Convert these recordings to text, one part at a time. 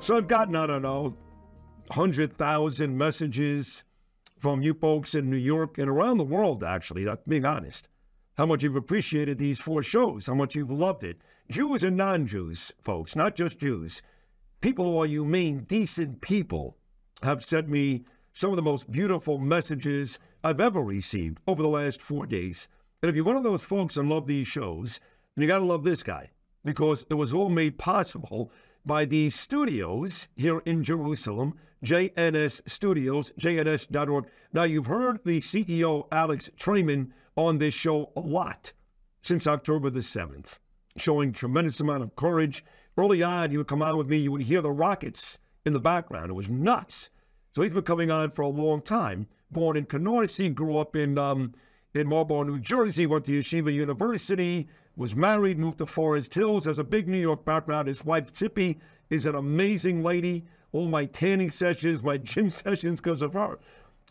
So I've gotten, I don't know, 100,000 messages from you folks in New York and around the world, actually, being honest, how much you've appreciated these 4 shows, how much you've loved it. Jews and non-Jews, folks, not just Jews. People who are humane, decent people have sent me some of the most beautiful messages I've ever received over the last 4 days. And if you're one of those folks and love these shows, then you got to love this guy, because it was all made possible by these studios here in Jerusalem, JNS Studios, JNS.org. Now, you've heard the CEO Alex Traiman on this show a lot since October the 7th, showing tremendous amount of courage. Early on, he would come on with me, you would hear the rockets in the background. It was nuts. So he's been coming on for a long time. Born in Canarsie, grew up in Marlboro, New Jersey, went to Yeshiva University, was married, moved to Forest Hills, has a big New York background. His wife, Tippi, is an amazing lady. All my tanning sessions, my gym sessions, because of her.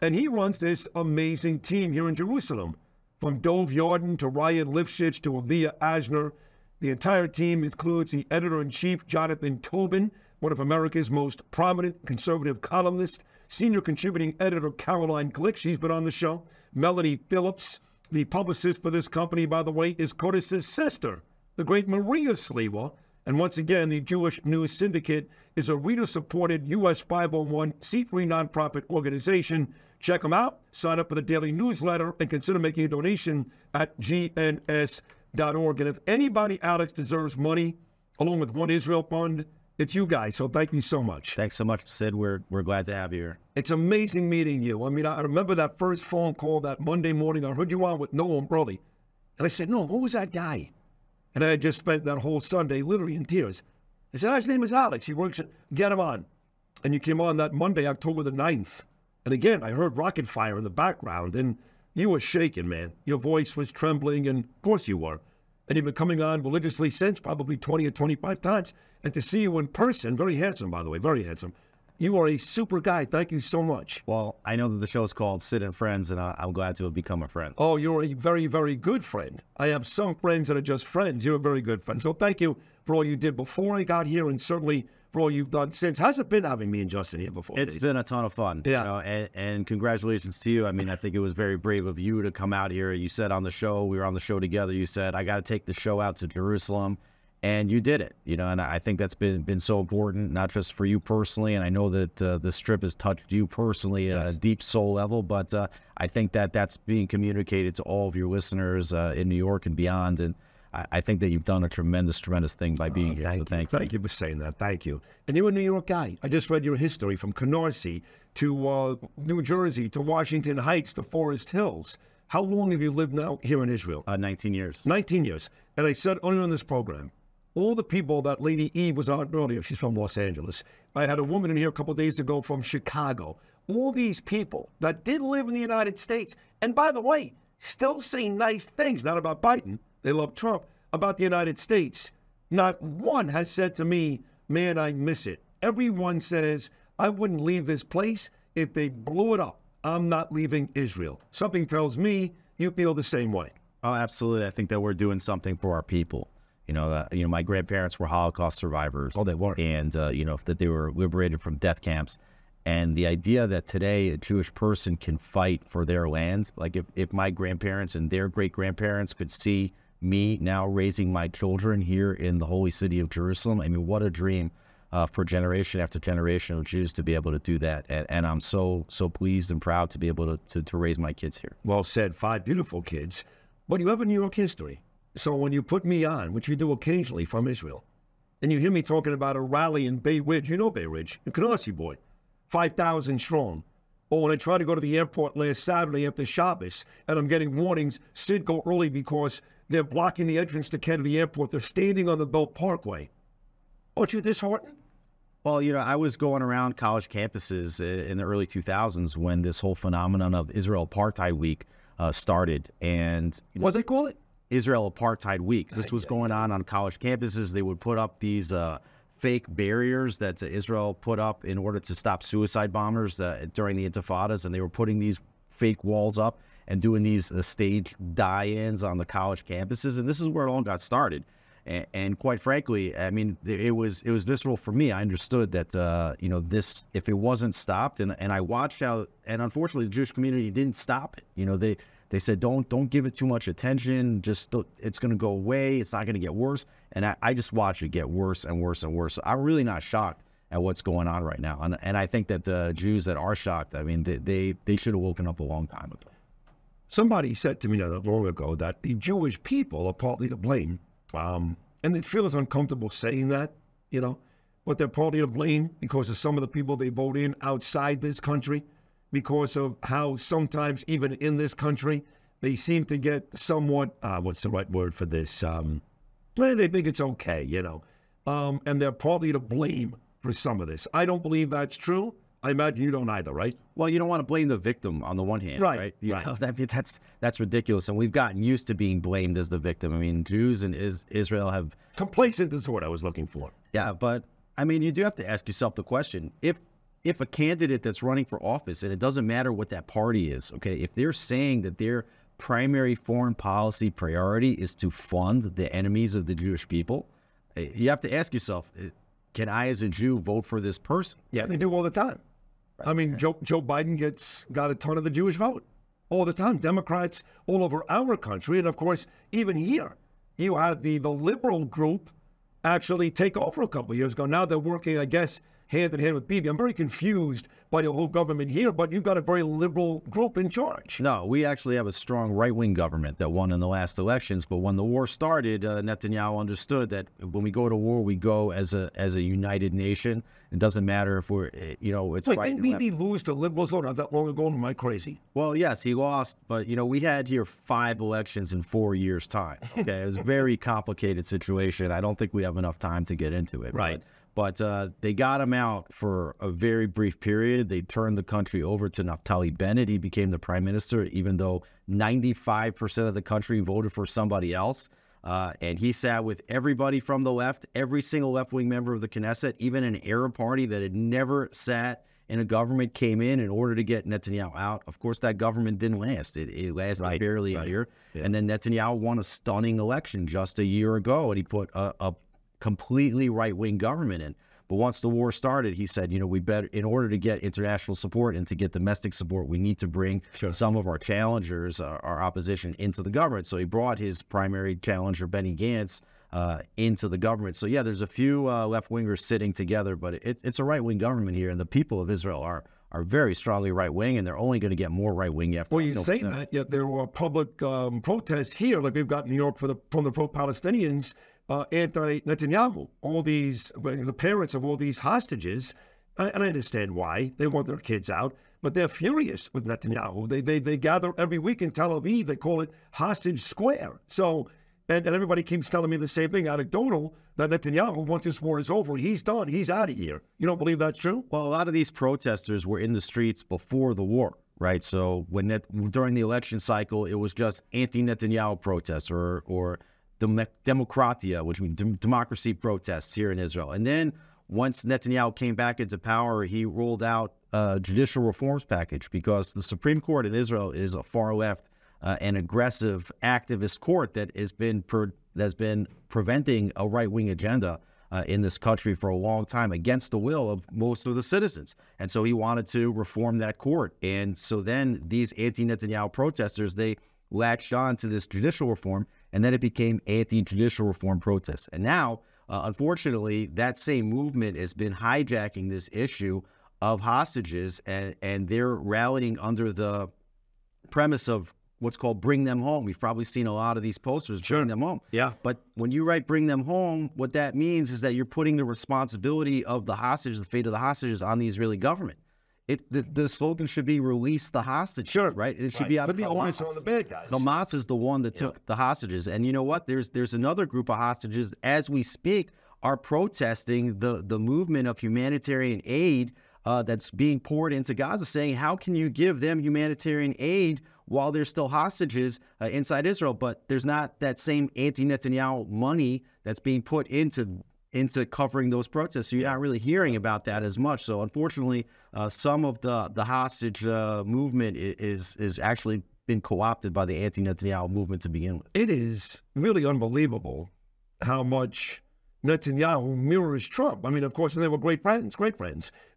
And he runs this amazing team here in Jerusalem, from Dov Yarden to Ryan Lifshitz to Avia Asner. The entire team includes the editor-in-chief, Jonathan Tobin, one of America's most prominent conservative columnists, senior contributing editor, Caroline Glick. She's been on the show. Melanie Phillips, the publicist for this company, by the way, is Curtis's sister, the great Maria Sliwa. And once again, the Jewish News Syndicate is a reader-supported U.S. 501c3 nonprofit organization. Check them out, sign up for the daily newsletter, and consider making a donation at JNS.org. And if anybody, Alex, deserves money, along with One Israel Fund, it's you guys. So thank you so much. Thanks so much, Sid. We're glad to have you here. It's amazing meeting you. I mean, I remember that first phone call that Monday morning. I heard you on with Noam Burley. And I said, no, who was that guy? And I had just spent that whole Sunday literally in tears. I said, his name is Alex. He works at, get him on. And you came on that Monday, October the 9th. And again, I heard rocket fire in the background. And you were shaking, man. Your voice was trembling. And of course you were. And you've been coming on religiously since, probably 20 or 25 times. And to see you in person, very handsome, by the way, very handsome. You are a super guy. Thank you so much. Well, I know that the show is called Sid and Friends, and I'm glad to have become a friend. Oh, you're a very, very good friend. I have some friends that are just friends. You're a very good friend. So thank you for all you did before I got here, and certainly for all you've done since. How's it been having me and Justin here before? It's been a ton of fun. Yeah. You know, and congratulations to you. I mean, I think it was very brave of you to come out here. You said on the show, we were on the show together, you said, I got to take the show out to Jerusalem. And you did it, you know, and I think that's been so important, not just for you personally. And I know that this trip has touched you personally at a deep soul level, but I think that that's being communicated to all of your listeners in New York and beyond. And I think that you've done a tremendous thing by being here. So thank you. Thank you for saying that. Thank you. And you're a New York guy. I just read your history from Canarsie to New Jersey to Washington Heights to Forest Hills. How long have you lived now here in Israel? 19 years. 19 years. And I said earlier on this program, all the people that Lady Eve was on earlier, she's from Los Angeles. I had a woman in here a couple of days ago from Chicago. All these people that did live in the United States, and by the way, still say nice things, not about Biden, they love Trump, about the United States. Not one has said to me, man, I miss it. Everyone says, I wouldn't leave this place if they blew it up. I'm not leaving Israel. Something tells me you feel the same way. Oh, absolutely. I think that we're doing something for our people. You know, my grandparents were Holocaust survivors. Oh, they were. And, that they were liberated from death camps. And the idea that today a Jewish person can fight for their land, like if my grandparents and their great-grandparents could see me now raising my children here in the holy city of Jerusalem, I mean, what a dream for generation after generation of Jews to be able to do that. And I'm so pleased and proud to be able to raise my kids here. Well said, 5 beautiful kids. But you have a New York history. So when you put me on, which you do occasionally from Israel, and you hear me talking about a rally in Bay Ridge, you know Bay Ridge, in Canarsie, boy, 5,000 strong. Or when I tried to go to the airport last Saturday after Shabbos, and I'm getting warnings, Sid, go early because they're blocking the entrance to Kennedy Airport. They're standing on the Belt Parkway. Aren't you disheartened? Well, you know, I was going around college campuses in the early 2000s when this whole phenomenon of Israel Apartheid Week started. And what do they call it? Israel Apartheid Week. This was going on college campuses. They would put up these fake barriers that Israel put up in order to stop suicide bombers during the intifadas, and they were putting these fake walls up and doing these stage die-ins on the college campuses, and this is where it all got started. And quite frankly, I mean, it was visceral for me. I understood that, you know, this, if it wasn't stopped, and I watched how, and unfortunately the Jewish community didn't stop it. You know, they said, don't give it too much attention. Just, it's going to go away. It's not going to get worse. And I just watched it get worse and worse and worse. I'm really not shocked at what's going on right now. And I think that the Jews that are shocked, I mean, they should have woken up a long time ago. Somebody said to me not long ago that the Jewish people are partly to blame. And it feels uncomfortable saying that, you know, but they're partly to blame because of some of the people they vote in outside this country, because of how sometimes even in this country, they seem to get somewhat, what's the right word for this? They think it's okay, you know, and they're partly to blame for some of this. I don't believe that's true. I imagine you don't either, right? Well, you don't want to blame the victim on the one hand, right? You know, that's ridiculous, and we've gotten used to being blamed as the victim. I mean, Jews in Israel have... Complacent is what I was looking for. Yeah, but, I mean, you do have to ask yourself the question, if a candidate that's running for office, and it doesn't matter what that party is, okay, if they're saying that their primary foreign policy priority is to fund the enemies of the Jewish people, you have to ask yourself, can I as a Jew vote for this person? Yeah, they do all the time. Right. I mean, Joe Biden got a ton of the Jewish vote all the time. Democrats all over our country, and of course, even here, you had the liberal group actually take over a couple of years ago. Now they're working, I guess, hand in hand with Bibi. I'm very confused by the whole government here, but you've got a very liberal group in charge. No, we actually have a strong right-wing government that won in the last elections. But when the war started, Netanyahu understood that when we go to war, we go as a united nation. It doesn't matter if we're, you know, it's right. Didn't Bibi lose to liberals not that long ago? Am I crazy? Well, yes, he lost, but you know, we had here 5 elections in 4 years' time. Okay, it was a very complicated situation. I don't think we have enough time to get into it. Right. But they got him out for a very brief period. They turned the country over to Naftali Bennett. He became the prime minister, even though 95% of the country voted for somebody else. And he sat with everybody from the left, every single left-wing member of the Knesset, even an Arab party that had never sat in a government came in order to get Netanyahu out. Of course, that government didn't last. It lasted barely a year. Yeah. And then Netanyahu won a stunning election just a year ago, and he put a completely right-wing government in. But once the war started, he said, you know, we better, in order to get international support and to get domestic support, we need to bring some of our challengers, our opposition, into the government. So he brought his primary challenger, Benny Gantz, into the government. So yeah, there's a few left-wingers sitting together, but it's a right-wing government here, and the people of Israel are very strongly right-wing, and they're only going to get more right-wing after. Well, you say that, yet there were public protests here, like we've got in New York from the pro-Palestinians, anti-Netanyahu, all these, the parents of all these hostages, and I understand why. They want their kids out, but they're furious with Netanyahu. They gather every week in Tel Aviv. They call it Hostage Square. So, and everybody keeps telling me the same thing, anecdotal, that Netanyahu, once this war is over, he's done. He's out of here. You don't believe that's true? Well, a lot of these protesters were in the streets before the war, right? So during the election cycle, it was just anti-Netanyahu protests or Demokratia, which means democracy protests here in Israel. And then once Netanyahu came back into power, he rolled out a judicial reforms package because the Supreme Court in Israel is a far left and aggressive activist court that has been preventing a right-wing agenda in this country for a long time against the will of most of the citizens. And so he wanted to reform that court. And so then these anti-Netanyahu protesters, they latched on to this judicial reform, and then it became anti-judicial reform protests. And now, unfortunately, that same movement has been hijacking this issue of hostages, and they're rallying under the premise of what's called bring them home. We've probably seen a lot of these posters, bring them home. Yeah. But when you write bring them home, what that means is that you're putting the responsibility of the hostages, the fate of the hostages, on the Israeli government. The slogan should be release the hostages, right? It should be on Hamas. On the bad guys. Hamas is the one that took the hostages. And you know what? There's another group of hostages, as we speak, are protesting the movement of humanitarian aid that's being poured into Gaza, saying, how can you give them humanitarian aid while there's still hostages inside Israel? But there's not that same anti-Netanyahu money that's being put into covering those protests. So you're not really hearing about that as much. So unfortunately, some of the hostage movement is actually been co-opted by the anti-Netanyahu movement to begin with. It is really unbelievable how much Netanyahu mirrors Trump. I mean, of course, they were great friends.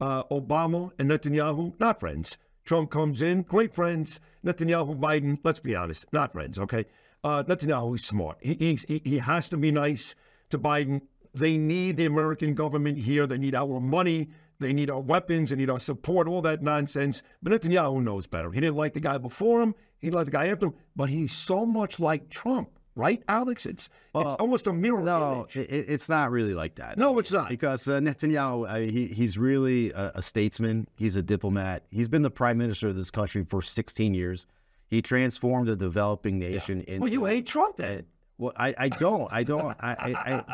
Obama and Netanyahu, not friends. Trump comes in, great friends. Netanyahu, Biden, let's be honest, not friends, okay? Netanyahu is smart. He has to be nice to Biden. They need the American government here. They need our money. They need our weapons. They need our support, all that nonsense. But Netanyahu knows better. He didn't like the guy before him. He didn't like the guy after him. But he's so much like Trump. Right, Alex? It's almost a mirror image. It's not really like that. No, it's not. Because Netanyahu, he's really a statesman. He's a diplomat. He's been the prime minister of this country for 16 years. He transformed a developing nation into... Well, you hate Trump then. Well, I don't.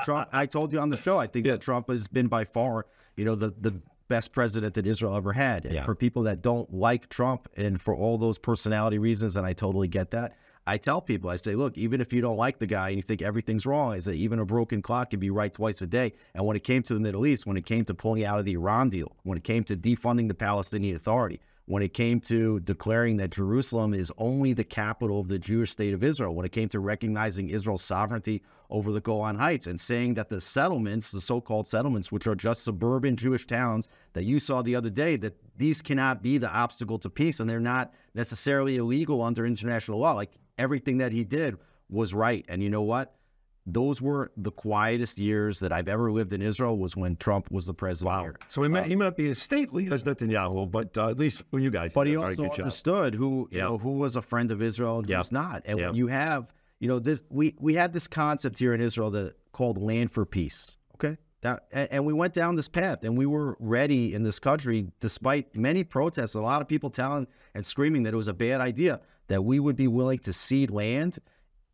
Trump, I told you on the show, I think that Trump has been by far, the best president that Israel ever had. And for people that don't like Trump and for all those personality reasons, and I totally get that, I tell people, I say, look, even if you don't like the guy and you think everything's wrong, I say even a broken clock can be right twice a day. And when it came to the Middle East, when it came to pulling out of the Iran deal, when it came to defunding the Palestinian Authority, when it came to declaring that Jerusalem is only the capital of the Jewish state of Israel, when it came to recognizing Israel's sovereignty over the Golan Heights and saying that the settlements, the so-called settlements, which are just suburban Jewish towns that you saw the other day, that these cannot be the obstacle to peace and they're not necessarily illegal under international law. Like everything that he did was right. And you know what? Those were the quietest years that I've ever lived in Israel was when Trump was the president here. So he might not be as stately as Netanyahu, but at least for you guys. But he also understood who was a friend of Israel and who was not. And when you have, this, we had this concept here in Israel called land for peace. Okay. And we went down this path and we were ready in this country, despite many protests, a lot of people telling and screaming that it was a bad idea, that we would be willing to cede land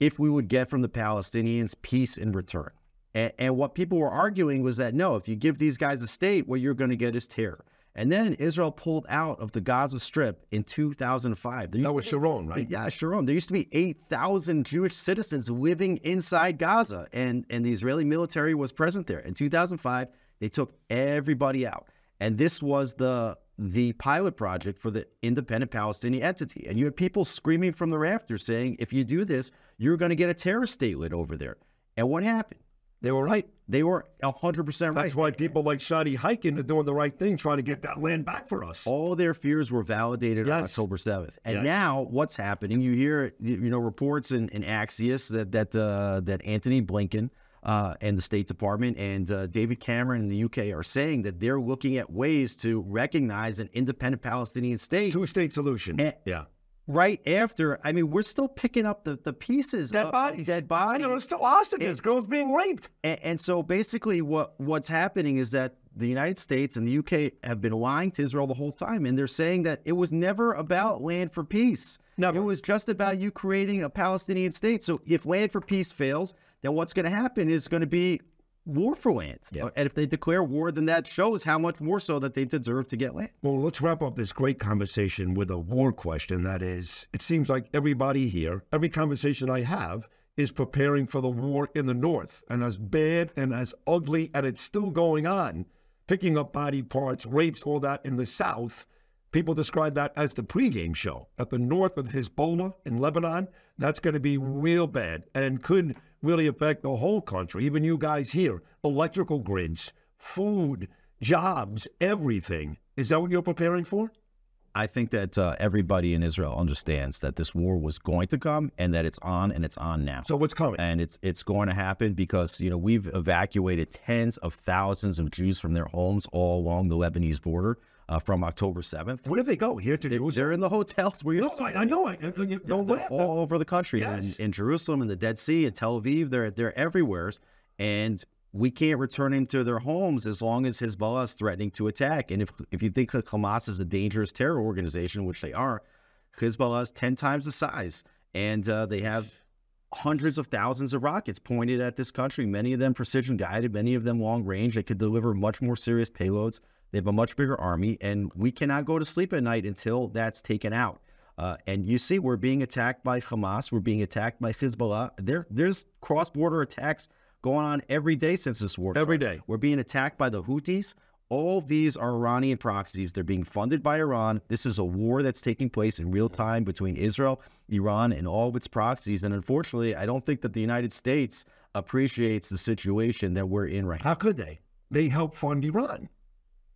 if we would get from the Palestinians peace in return. And what people were arguing was that, no, if you give these guys a state, what you're going to get is terror. And then Israel pulled out of the Gaza Strip in 2005. That was Sharon, right? Yeah, Sharon. There used to be 8,000 Jewish citizens living inside Gaza, and the Israeli military was present there. In 2005, they took everybody out. And this was the pilot project for the independent Palestinian entity. And you had people screaming from the rafters saying, if you do this, you're going to get a terrorist statelet over there. And what happened? They were right. They were 100% right. That's why people like Shadi Hikin are doing the right thing, trying to get that land back for us. All their fears were validated on October 7th. And now what's happening? You hear, reports in Axios that Anthony Blinken and the State Department and David Cameron in the UK are saying that they're looking at ways to recognize an independent Palestinian state. Two-state solution. Right after, I mean, we're still picking up the pieces. Dead bodies. There's still hostages, girls being raped. And so basically what's happening is that the United States and the UK have been lying to Israel the whole time. And they're saying that it was never about land for peace. Never. It was just about you creating a Palestinian state. So if land for peace fails, then what's going to happen is going to be war for land. And if they declare war, then that shows how much more so that they deserve to get land. Well, let's wrap up this great conversation with a war question. That is, it seems like everybody here, every conversation I have is preparing for the war in the north. And as bad and as ugly, and it's still going on, picking up body parts, rapes, all that in the south, people describe that as the pregame show. At the north with Hezbollah in Lebanon, that's going to be real bad and could really affect the whole country. Even you guys here, electrical grids, food, jobs, everything. Is that what you're preparing for? I think that everybody in Israel understands that this war was going to come and that it's on and it's on now. So what's coming? And it's going to happen because, we've evacuated tens of thousands of Jews from their homes all along the Lebanese border. From October 7th. Where do they go? Here to Jerusalem? They're in the hotels. I know. All over the country. Yes. In Jerusalem, in the Dead Sea, in Tel Aviv, they're everywhere. And we can't return them to their homes as long as Hezbollah is threatening to attack. And if you think that Hamas is a dangerous terror organization, which they are, Hezbollah is 10 times the size. And they have hundreds of thousands of rockets pointed at this country, many of them precision guided, many of them long range. They could deliver much more serious payloads. They have a much bigger army, and we cannot go to sleep at night until that's taken out. And you see, we're being attacked by Hamas. We're being attacked by Hezbollah. There's cross-border attacks going on every day since this war started. Every day. We're being attacked by the Houthis. All these are Iranian proxies. They're being funded by Iran. This is a war that's taking place in real time between Israel, Iran, and all of its proxies. And unfortunately, I don't think that the United States appreciates the situation that we're in right now. How could they? They help fund Iran.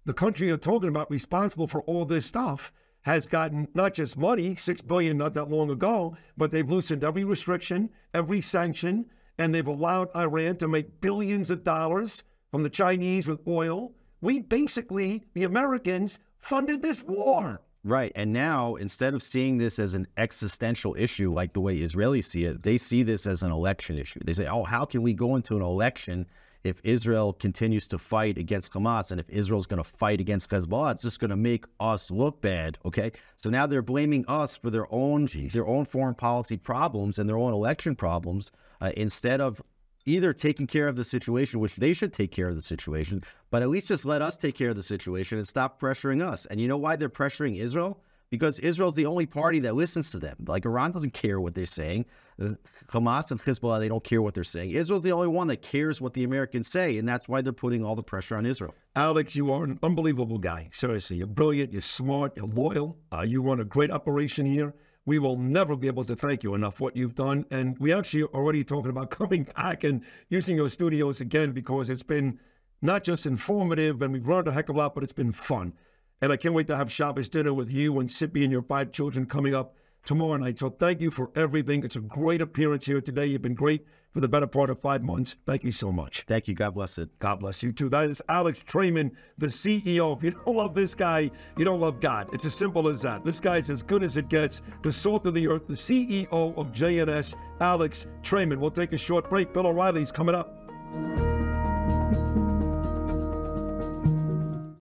The country you're talking about responsible for all this stuff has gotten not just money, $6 billion not that long ago, but they've loosened every restriction, every sanction, and they've allowed Iran to make billions of dollars from the Chinese with oil. We basically, the Americans, funded this war. Right. And now, instead of seeing this as an existential issue like the way Israelis see it, they see this as an election issue. They say, oh, how can we go into an election if Israel continues to fight against Hamas, and if Israel's going to fight against Hezbollah? It's just going to make us look bad, okay? So now they're blaming us for their own foreign policy problems and their own election problems, instead of either taking care of the situation, which they should take care of the situation, but at least just let us take care of the situation and stop pressuring us. And you know why they're pressuring Israel? Because Israel's the only party that listens to them. Like, Iran doesn't care what they're saying. Hamas and Hezbollah, they don't care what they're saying. Israel's the only one that cares what the Americans say, and that's why they're putting all the pressure on Israel. Alex, you are an unbelievable guy. Seriously, you're brilliant, you're smart, you're loyal. You run a great operation here. We will never be able to thank you enough for what you've done. And we actually are already talking about coming back and using your studios again, because it's been not just informative and we've learned a heck of a lot, but it's been fun. And I can't wait to have Shabbos dinner with you and Sippy and your 5 children coming up tomorrow night. So thank you for everything. It's a great appearance here today. You've been great for the better part of 5 months. Thank you so much. Thank you. God bless it. God bless you too. That is Alex Traiman, the CEO. If you don't love this guy, you don't love God. It's as simple as that. This guy's as good as it gets. The salt of the earth, the CEO of JNS, Alex Traiman. We'll take a short break. Bill O'Reilly's coming up.